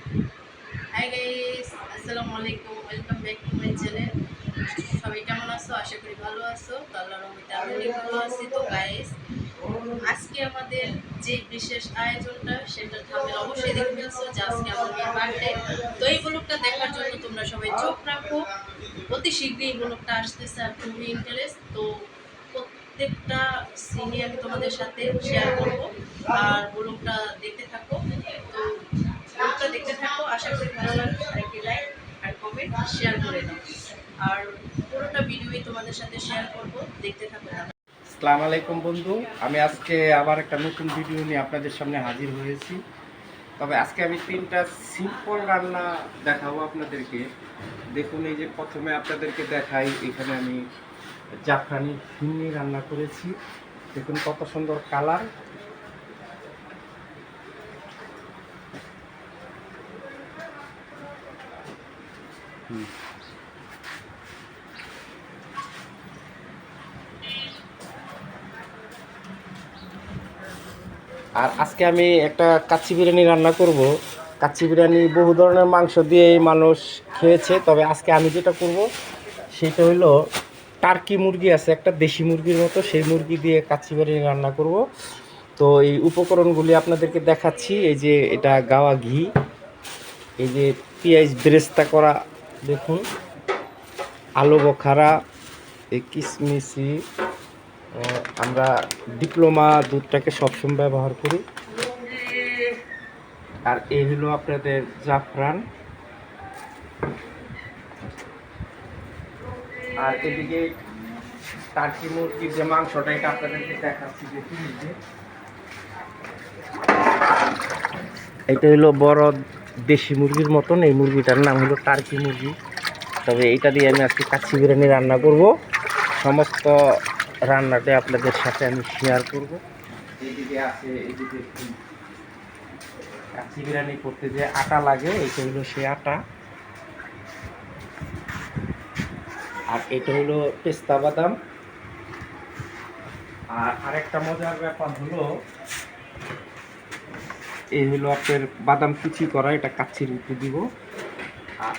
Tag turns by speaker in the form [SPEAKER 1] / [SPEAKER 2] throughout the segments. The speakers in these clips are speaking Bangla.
[SPEAKER 1] হাই গাইস, আসসালামু আলাইকুম। Welcome back to my channel. সবাই কেমন আছো? আশা করি ভালো আছো। তো আল্লাহর রহমতে আমি অনেক ভালো আছি। তো গাইস, আজকে আমাদের যে বিশেষ আয়োজনটা সেটা থাম্বনেল অবশ্যই দেখে ফেলছো যে আজকে আমার মেয়ের বার্থডে। তো এই ব্লগটা দেখার জন্য তোমরা সবাই চোখ রাখো। অতি শীঘ্রই এই ব্লগটা আসতেছে আর খুবই ইন্টারেস্ট। তো প্রত্যেকটা সিনে আমি তোমাদের সাথে শেয়ার করব আর ব্লগটা দেখতে থাকো। তো ব্লগটা দেখতে থাকো, আশা করি ভালো লাগবে। আর একটি লাইক আর কমেন্ট শেয়ার করে দাও। আর পুরোটা ভিডিওই তোমাদের সাথে শেয়ার করব, দেখতে থাকো।
[SPEAKER 2] আসসালামু আলাইকুম বন্ধু, আমি আজকে আবার একটা নতুন ভিডিও নিয়ে আপনাদের সামনে হাজির হয়েছি। তবে আজকে আমি 3টা সিম্পল রান্না দেখাবো আপনাদেরকে। দেখুন, এই যে প্রথমে আপনাদেরকে দেখাই, এখানে আমি জাফরানি ফিন্নি রান্না করেছি। দেখুন কত সুন্দর কালার। আর আজকে আমি একটা কাচ্চি বিরিয়ানি রান্না করব। কাচ্চি বিরিয়ানি বহু ধরনের মাংস দিয়ে মানুষ খেয়েছে, তবে আজকে আমি যেটা করব সেটা হলো টার্কি মুরগি আছে একটা, দেশি মুরগির মতো, সেই মুরগি দিয়ে কাচ্চি বিরিয়ানি রান্না করব। তো এই উপকরণগুলি আপনাদেরকে দেখাচ্ছি। এই যে এটা গাওয়া ঘি, এই যে পেঁয়াজ বেরেস্তা করা, দেখুন আলু বোখারা, এই কিশমিশি, আমরা ডিপ্লোমা দুধটাকে সবসময় ব্যবহার করি। আর এই হলো আপনাদের জাফরান। আর এদিকে টার্কি মুরগির যে মাংসটা, এটা আপনাদেরকে দেখাচ্ছি। দেখুন, এটা হলো বড় দেশি মুরগির মতন, এই মুরগিটার নাম হলো টার্কি মুরগি। তবে এইটা দিয়ে আমি আজকে কাচ্চি বিরিয়ানি রান্না করব। সমস্ত রান্নাটা আপনাদের সাথে আমি শেয়ার করব। এইদিকে আছে, এইদিকে কাচ্চি বিরিয়ানি করতে যে আটা লাগে, এটা হলো সেই আটা। আর এটা হলো পেস্তা বাদাম। আর আরেকটা মজার ব্যাপার হলো, এই হলো আপনার বাদাম কুচি করা, এটা কাচ্চির উপরে দিব। আর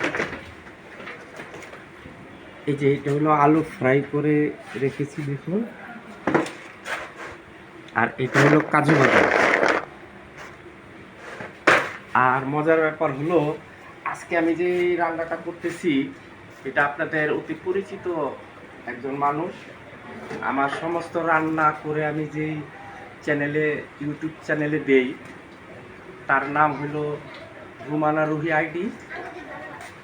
[SPEAKER 2] এই যে এটা হলো আলু ফ্রাই করে রেখেছি, দেখুন। আর এটা হলো কাজু বাদাম। আর মজার ব্যাপার হলো, আজকে আমি যে রান্নাটা করতেছি এটা আপনাদের অতি পরিচিত একজন মানুষ। আমার সমস্ত রান্না করে আমি যেই চ্যানেলে, ইউটিউব চ্যানেলে দেই, তার নাম হলো রুমানা রুহি আইডি।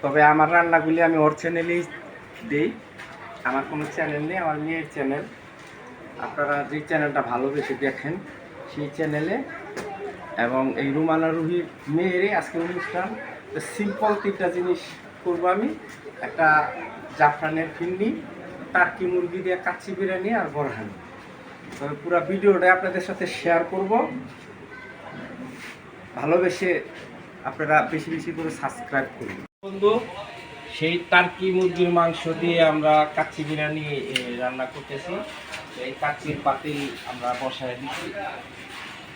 [SPEAKER 2] তবে আমার রান্নাগুলি আমি ওর চ্যানেলেই দেই, আমার কোনো চ্যানেল নেই, আমার মেয়ের চ্যানেল। আপনারা যে চ্যানেলটা ভালোবেসে দেখেন সেই চ্যানেলে। এবং এই রুমানা রুহির মেয়েরই আজকে অনুষ্ঠান। সিম্পল 3টা জিনিস করবো আমি। একটা জাফরানের ফিন্নি, টার্কি মুরগি দিয়ে কাচ্চি বিরিয়ানি, আর বরহানি। তবে পুরো ভিডিওটা আপনাদের সাথে শেয়ার করব। ভালোবেসে আপনারা বেশি বেশি করে সাবস্ক্রাইব করুন বন্ধু। সেই টার্কি মুরগির মাংস দিয়ে আমরা কাচ্চি বিরিয়ানি রান্না করতেছি। এই কাচ্চির পাতিল আমরা বসায় দিচ্ছি।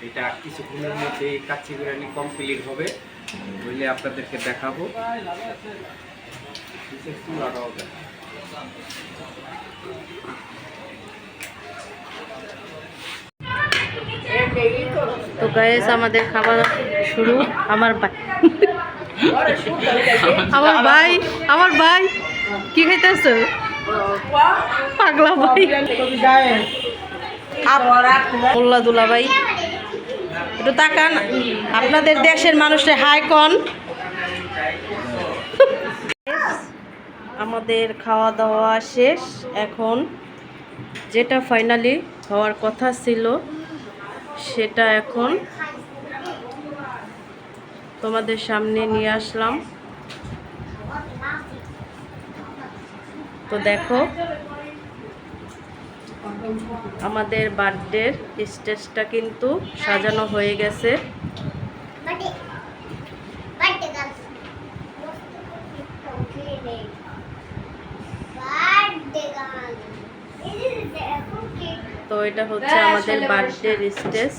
[SPEAKER 2] এটা কিছুক্ষণের মধ্যে এই কাচ্চি বিরিয়ানি কমপ্লিট হবে, বলে আপনাদেরকে দেখাবো।
[SPEAKER 1] তো গাইস, আমাদের খাবার শুরু। আমার ভাই আমার ভাই কি খাইতেছে? পাগলা ভাই, মোল্লা দুলা ভাই, একটু তাকান। আপনাদের দেশের মানুষের হাই কন। আমাদের খাওয়া দাওয়া শেষ। এখন যেটা ফাইনালি হওয়ার কথা ছিল সেটা এখন তোমাদের সামনে নিয়ে আসলাম। তো দেখো, আমাদের বার্থডের স্টেজটা কিন্তু সাজানো হয়ে গেছে। তো এটা হচ্ছে আমাদের বার্থডের স্টেজ।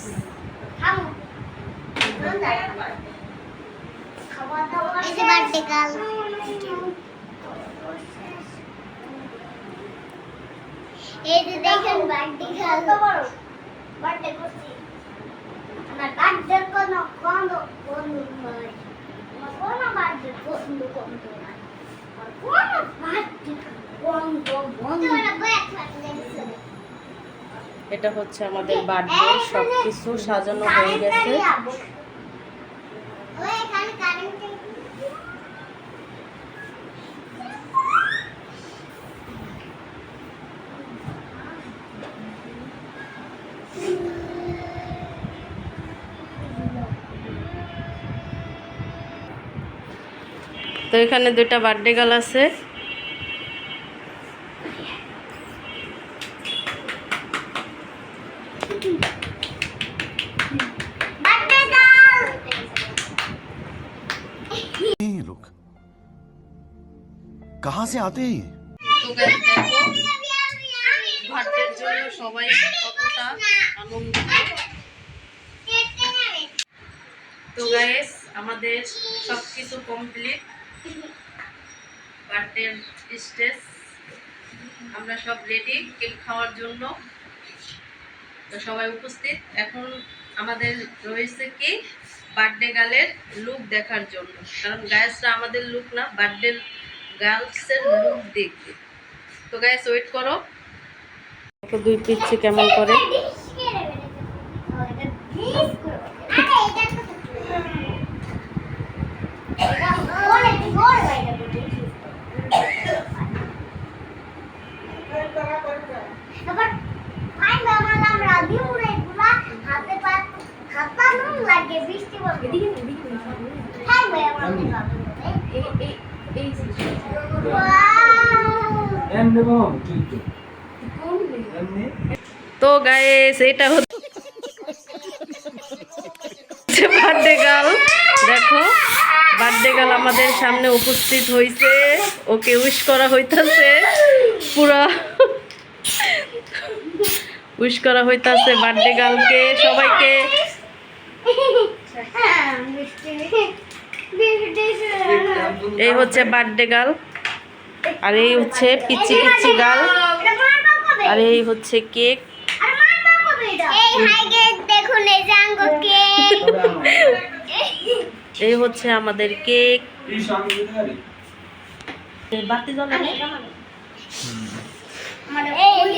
[SPEAKER 3] এই যে বার্থডে গার্ল, এই যে দেখেন বার্থডে গার্ল বার্থডে করছি। আমার বার্থডে কোনো বন্ধু নাই, আমার কোনো বার্থডে বন্ধু নাই, আমার কোনো বার্থডে বন্ধু নাই।
[SPEAKER 1] এটা হচ্ছে আমাদের বার্থডে, সবকিছু সাজানো হয়ে গেছে। তো এখানে দুইটা বার্থডে গার্ল আছে।
[SPEAKER 4] ये लोग कहाँ से आते हैं ये?
[SPEAKER 1] তো গাইস দেখো বার্থডের জন্য সবাই কতটা আনন্দিত। তো গাইস আমাদের সবকিছু কমপ্লিট, বার্থডের স্টেজ আমরা সব রেডি কেক খাওয়ার জন্য। তো সবাই উপস্থিত, এখন আমাদের রয়েছে কি বার্থডে গার্লের লুক দেখার জন্য, কারণ গাইসরা আমাদের লুক না, বার্থডে গার্লসের লুক দেখবে। তো গাইস ওয়েট করো, দুই পিচ্ছি কেমন করে। তো গাইস এটা হচ্ছে বার্থডে গার্ল। দেখো বার্থডে গার্ল আমাদের সামনে উপস্থিত হয়েছে, ওকে উইশ করা হইতাছে, পুরা উইশ করা হইতাছে বার্থডে গার্লকে, সবাইকে। এই হচ্ছে বার্থডে গার্ল, আর এই হচ্ছে পিচ্ছি পিচ্ছি গার্ল, আর এই হচ্ছে কেক। এই হচ্ছে আমাদের কেক। বাতি জ্বলে না?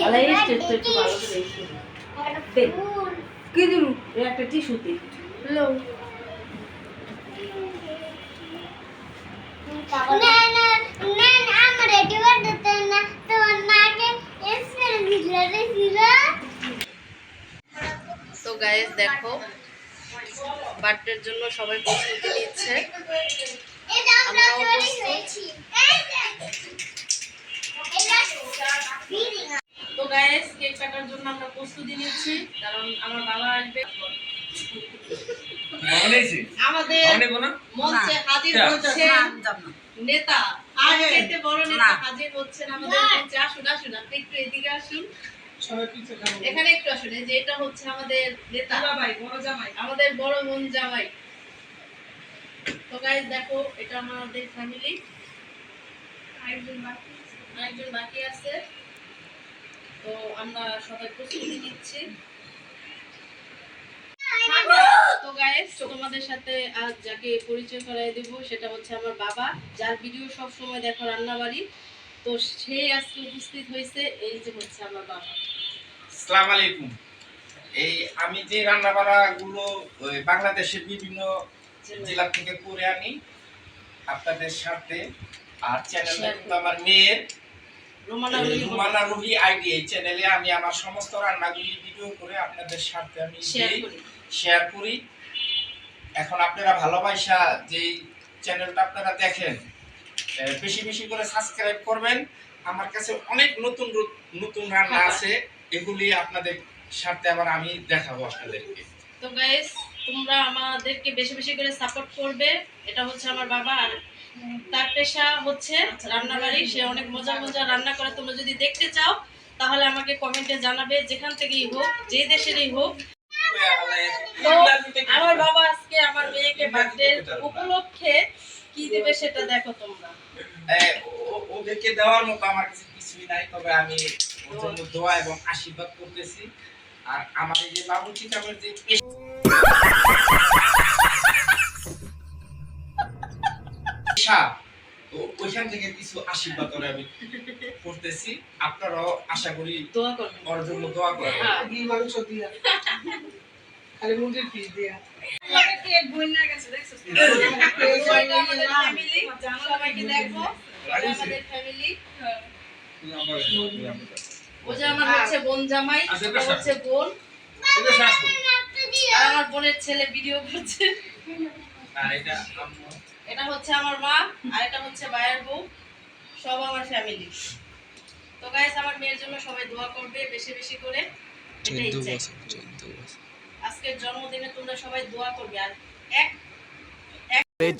[SPEAKER 1] আরে এই স্টেজটা একটু ভালো করে দে। কি দিমু? এই একটা টিস্যুতে। লো।
[SPEAKER 3] না না না আমার রেডি করতে না তো নাকে এসেল দিল।
[SPEAKER 1] তো গাইস দেখো বার্থডের জন্য সবাই প্রস্তুতি নিচ্ছে, আমরাও প্রস্তুত। তো গাইস কেক কাটার জন্য আমরা প্রস্তুতি নিচ্ছি, কারণ আমার বাবা আসবে। আমাদের মঞ্চে হাজির হচ্ছে নেতা, আর এতে বড় নেতা হাজির হচ্ছেন আমাদের মঞ্চে। আসুন আসুন, আপনি একটু এদিকে আসুন, এখানে একটু আসুন। এই যে এটা হচ্ছে আমাদের নেতা, আমাদের বড় বোন জামাই। তো গাইস দেখো এটা আমাদের ফ্যামিলি, আরেকজন বাকি আছে। তো আমরা সবাই প্রস্তুতি নিচ্ছি। তো গাইস তোমাদের সাথে আজ যাকে পরিচয় করাই দেব সেটা হচ্ছে আমার বাবা, যার ভিডিও সব সময় দেখো রান্নাবাড়ি। তো সে আজকে উপস্থিত হয়েছে, এই যে হচ্ছে আমার বাবা।
[SPEAKER 2] আসসালামু আলাইকুম। এই আমি যে রান্নাবাড়া গুলো বাংলাদেশের বিভিন্ন জেলা থেকে করে আনি আপনাদের সাথে, আর চ্যানেলে আমার মেয়ের রুমানা রুহি আইডি, এই চ্যানেলে আমি আমার সমস্ত রান্নাগুলি ভিডিও করে আপনাদের সাথে আমি শেয়ার করি। এখন আপনারা ভালোবাসা যে চ্যানেলটা আপনারা দেখেন, বেশি বেশি করে সাবস্ক্রাইব করবেন। আমার কাছে অনেক নতুন নতুন রান্না আছে, এগুলি আপনাদের সাথে আবার আমি দেখাবো আপনাদেরকে।
[SPEAKER 1] তো গাইস তোমরা আমাদেরকে বেশি বেশি করে সাপোর্ট করবে। এটা হচ্ছে আমার বাবা, আর তার পেশা হচ্ছে রান্নাবাড়ি। সে অনেক মজা মজা রান্না করে। তোমরা যদি দেখতে চাও তাহলে আমাকে কমেন্টে জানাবে, যেখান থেকেই হোক, যে দেশেরই হোক। তো আমার বাবা আজকে আমার মেয়েকে বার্থডে উপলক্ষে দিবে সেটা দেখো তোমরা।
[SPEAKER 2] ওদেরকে দেওয়ার মতো আমার কাছে কিছুই নাই, তবে আমি ওর জন্য দোয়া এবং আশীর্বাদ করতেছি। আর আমার এই যে বাবুর্চি চাকর যে পেশা, তো ওইখান থেকে কিছু আশীর্বাদ করে আমি করতেছি। আপনারাও আশা করি
[SPEAKER 1] দোয়া করবেন।
[SPEAKER 2] ওর জন্য দোয়া করবেন।
[SPEAKER 5] মাংস দিয়া খালি মুরগির পিস দিয়া
[SPEAKER 1] কেক বইনা গেছে দেখছো? ফ্যামিলি সবাইকে দেখো, আমাদের ফ্যামিলি। ও যে আমার হচ্ছে বোন জামাই, ও হচ্ছে বোন, আর আমার বোনের ছেলে ভিডিও করছে।
[SPEAKER 2] আর এটা আম্মু।
[SPEAKER 1] এটা হচ্ছে আমার মা, আর এটা হচ্ছে ভাইয়ের বউ, সব আমার ফ্যামিলি। তো গাইস, আমার মেয়ের জন্য সবাই দোয়া করবে বেশি বেশি করে, এটাই চাই। আজকের জন্মদিনে তোমরা সবাই দোয়া করবে। আর এক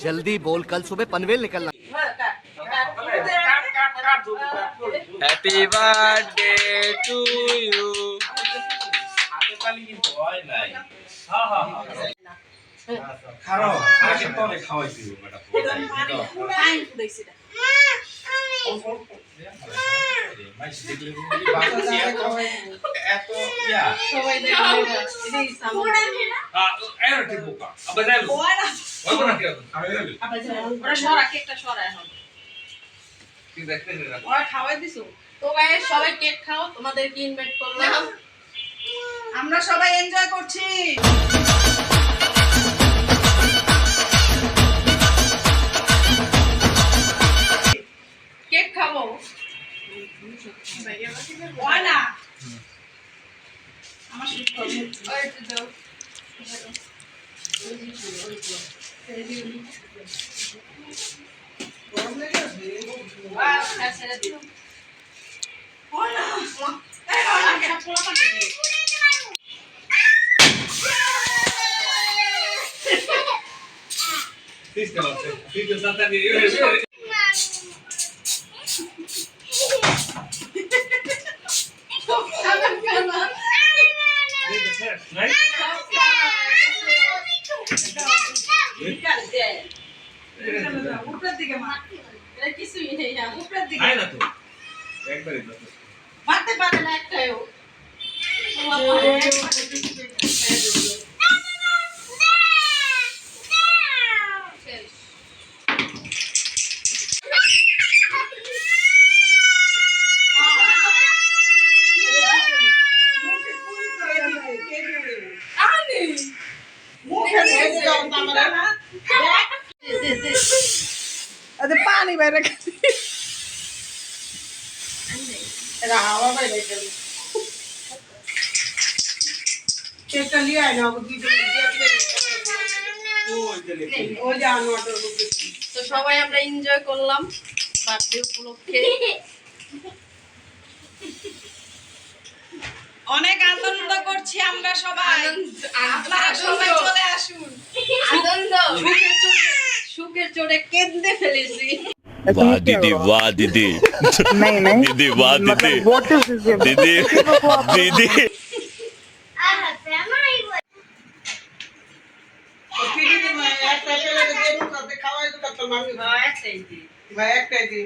[SPEAKER 4] जल्दी बोल कल सुबह पनवेल निकलना
[SPEAKER 6] Happy birthday to you.
[SPEAKER 2] হাতে তালি কিন্তু হয় নাই। খারো আগে তলে খাওয়াইছি ওটা
[SPEAKER 1] টাইম দিছি না।
[SPEAKER 2] এত ইয়া
[SPEAKER 1] সবাই দেখবে এই সামনে ওরা সরা কেকটা সরা এখন ওরা খাওয়াই দিছো। তো গাইস, সবাই কেক খাও, তোমাদেরকে ইনভাইট করলাম।
[SPEAKER 5] আমরা সবাই এনজয় করছি।
[SPEAKER 1] কেক খাবো
[SPEAKER 5] হয় না আমার শুট করব। গরম লেগে আছে।
[SPEAKER 1] ছেড়ে দিও।
[SPEAKER 5] হয় না উপরের দিকে মার।
[SPEAKER 1] এটা কিছুই নেই না।
[SPEAKER 5] উপরের দিকে
[SPEAKER 1] মারতে পারে না একটাও।
[SPEAKER 5] আচ্ছা পানি বাইরে এটা হাওয়া বাইরে গেল। কেকটা নিয়ে আয় না ওই যে আনোয়ারটার মধ্যে
[SPEAKER 1] তো সবাই আমরা এনজয় করলাম বার্থডে উপলক্ষে।
[SPEAKER 5] অনেক আনন্দ করছি আমরা সবাই। আপনারা সবাই চলে আসুন।
[SPEAKER 1] আনন্দ সুখের চোটে কেঁদে ফেলেছি।
[SPEAKER 7] वाह दीदी वाह दीदी दीदी वाह दीदी दीदी दीदी
[SPEAKER 5] ভাই একটাই দি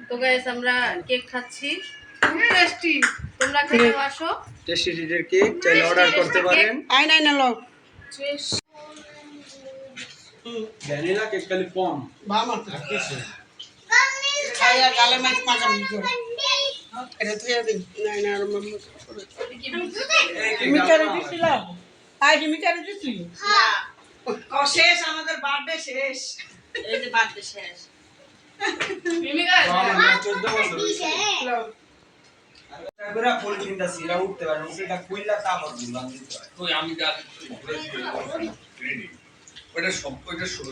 [SPEAKER 1] তো গাইস, আমরা কেক খাচ্ছি।
[SPEAKER 5] টেস্টি।
[SPEAKER 1] তোমরা খেতে আসো।
[SPEAKER 6] টেস্টি টিটের কেক চাইলে অর্ডার করতে পারেন।
[SPEAKER 5] আই নাই না লোক
[SPEAKER 6] ভ্যানিলা কেক খালি কম।
[SPEAKER 5] বাবা খাইয়া গালে মাছ পাকা দিছো এটা তুই দিন নাই না আর মাম্মা মিটারে দিছিল আই কি মিটারে দিছি ও শেষ আমাদের বার্থডে শেষ
[SPEAKER 1] এই যে বার্থডে শেষ। মিমি গাইস,
[SPEAKER 6] আমার 14 বছর হইছে। তারপরে পলিথিন দা সিরা উঠতে পারে সেটা কইলা তা আমার বুঝলাম দিতে হয়।
[SPEAKER 8] তো আমি যা রেডি ওটা সব ওটা শুরু